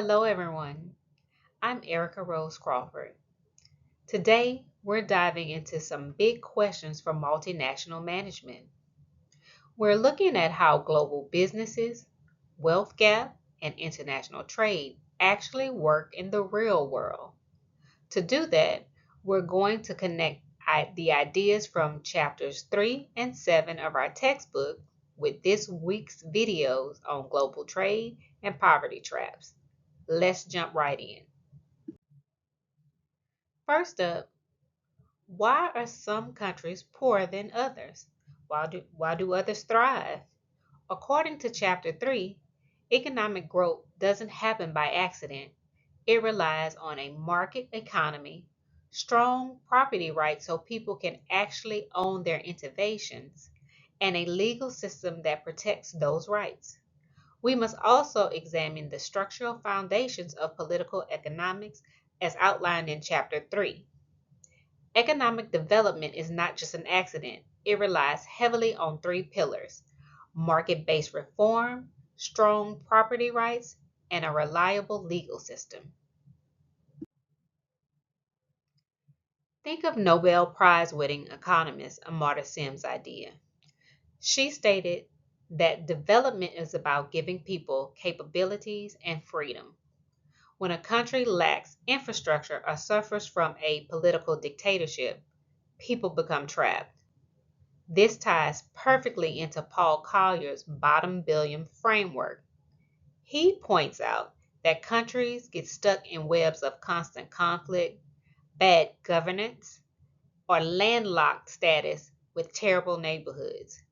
Hello, everyone. I'm Erica Rose Crawford. Today, we're diving into some big questions for multinational management. We're looking at how global businesses, wealth gap, and international trade actually work in the real world. To do that, we're going to connect the ideas from chapters 3 and 7 of our textbook with this week's videos on global trade and poverty traps. Let's jump right in. First up, why are some countries poorer than others? Why do others thrive? According to Chapter 3, economic growth doesn't happen by accident. It relies on a market economy, strong property rights so people can actually own their innovations, and a legal system that protects those rights. We must also examine the structural foundations of political economics as outlined in Chapter 3. Economic development is not just an accident, it relies heavily on three pillars: market based reform, strong property rights, and a reliable legal system. Think of Nobel Prize winning economist Amartya Sen's idea. She stated that development is about giving people capabilities and freedom. When a country lacks infrastructure or suffers from a political dictatorship, people become trapped. This ties perfectly into Paul Collier's bottom billion framework. He points out that countries get stuck in webs of constant conflict, bad governance, or landlocked status with terrible neighborhoods.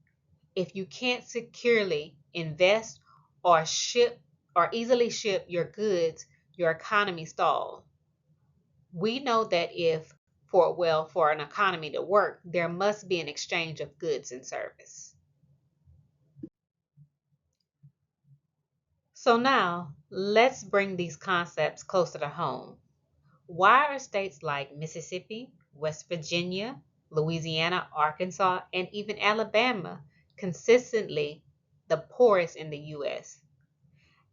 If you can't securely invest or ship or easily ship your goods, your economy stalls. We know that for an economy to work, there must be an exchange of goods and service. So now, let's bring these concepts closer to home. Why are states like Mississippi, West Virginia, Louisiana, Arkansas, and even Alabama consistently the poorest in the US?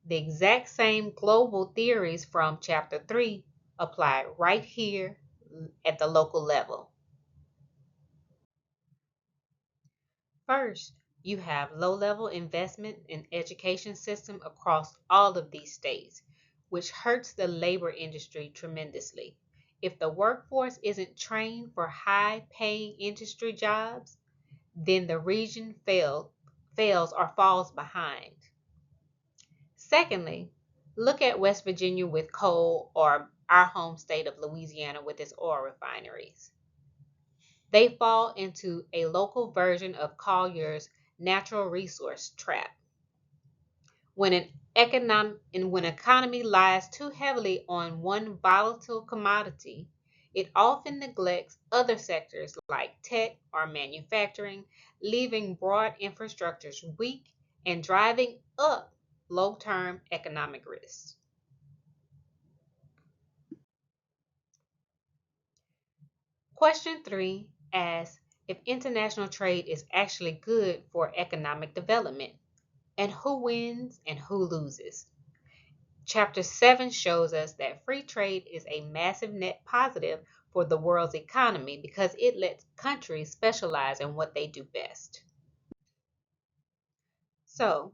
The exact same global theories from Chapter 3 apply right here at the local level. First, you have low-level investment in education system across all of these states, which hurts the labor industry tremendously. If the workforce isn't trained for high-paying industry jobs, then the region fails or falls behind. Secondly, look at West Virginia with coal or our home state of Louisiana with its oil refineries. They fall into a local version of Collier's natural resource trap. When when economy lies too heavily on one volatile commodity, it often neglects other sectors like tech or manufacturing, leaving broad infrastructures weak and driving up long-term economic risks. Question 3 asks if international trade is actually good for economic development, and who wins and who loses. Chapter 7 shows us that free trade is a massive net positive for the world's economy because it lets countries specialize in what they do best. So,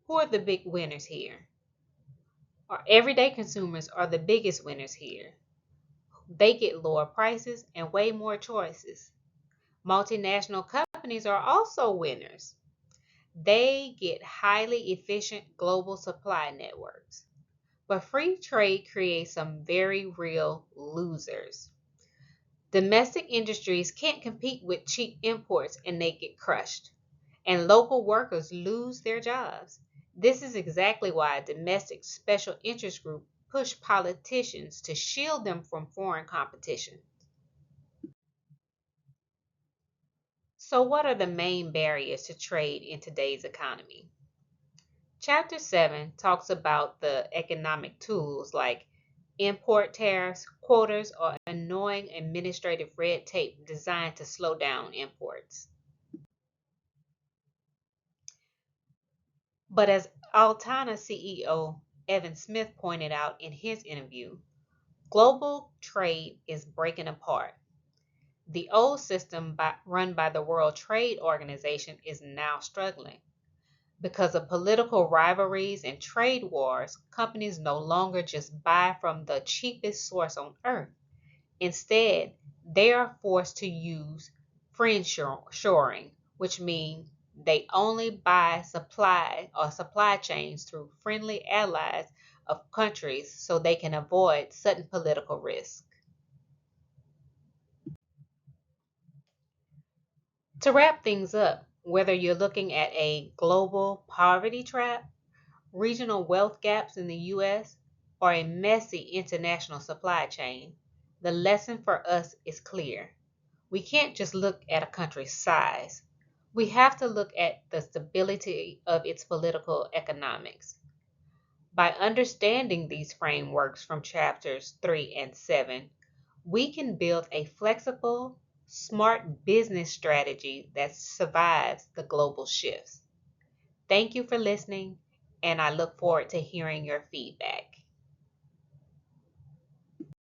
who are the big winners here? Our everyday consumers are the biggest winners here. They get lower prices and way more choices. Multinational companies are also winners. They get highly efficient global supply networks. But free trade creates some very real losers. Domestic industries can't compete with cheap imports and they get crushed. And local workers lose their jobs. This is exactly why domestic special interest groups push politicians to shield them from foreign competition. So, what are the main barriers to trade in today's economy? Chapter 7 talks about the economic tools like import tariffs, quotas, or annoying administrative red tape designed to slow down imports. But as Altana CEO Evan Smith pointed out in his interview, global trade is breaking apart. The old system run by the World Trade Organization is now struggling. Because of political rivalries and trade wars, companies no longer just buy from the cheapest source on earth. Instead, they are forced to use friendshoring, which means they only buy supply chains through friendly allies of countries so they can avoid sudden political risk. To wrap things up, whether you're looking at a global poverty trap, regional wealth gaps in the US, or a messy international supply chain, the lesson for us is clear. We can't just look at a country's size. We have to look at the stability of its political economics. By understanding these frameworks from chapters 3 and 7, we can build a flexible, smart business strategy that survives the global shifts. Thank you for listening, and I look forward to hearing your feedback.